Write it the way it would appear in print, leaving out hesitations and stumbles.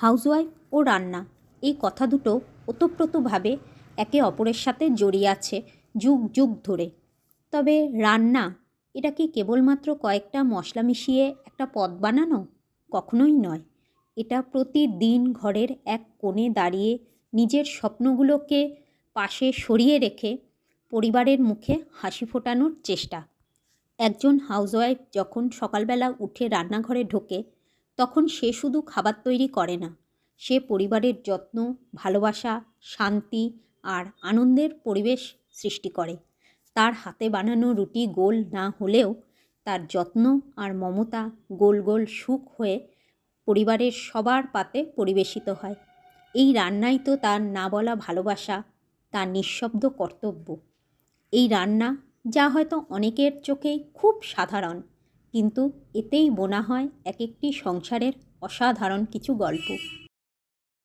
Housewife ও রান্না এই কথা দুটো ওতপ্রোতভাবে একে অপরের সাথে জড়িয়ে আছে যুগ যুগ ধরে। তবে রান্না এটা কি কেবলমাত্র কয়েকটা মশলা মিশিয়ে একটা পদ বানানো? কখনোই নয়। এটা প্রতিদিন ঘরের এক কোণে দাঁড়িয়ে নিজের স্বপ্নগুলোকে পাশে সরিয়ে রেখে পরিবারের মুখে হাসি ফোটানোর চেষ্টা। একজন হাউসওয়াইফ যখন সকালবেলা উঠে রান্নাঘরে ঢোকে, তখন সে শুধু খাবার তৈরি করে না, সে পরিবারের যত্ন, ভালোবাসা, শান্তি আর আনন্দের পরিবেশ সৃষ্টি করে। তার হাতে বানানো রুটি গোল না হলেও তার যত্ন আর মমতা গোল গোল সুখ হয়ে পরিবারের সবার পাতে পরিবেশিত হয়। এই রান্নাই তো তার না বলা ভালোবাসা, তার নিঃশব্দ কর্তব্য। এই রান্না, যা হয়তো অনেকের চোখেই খুব সাধারণ, কিন্তু এতেই বোনা হয় এক একটি সংসারের অসাধারণ কিছু গল্প।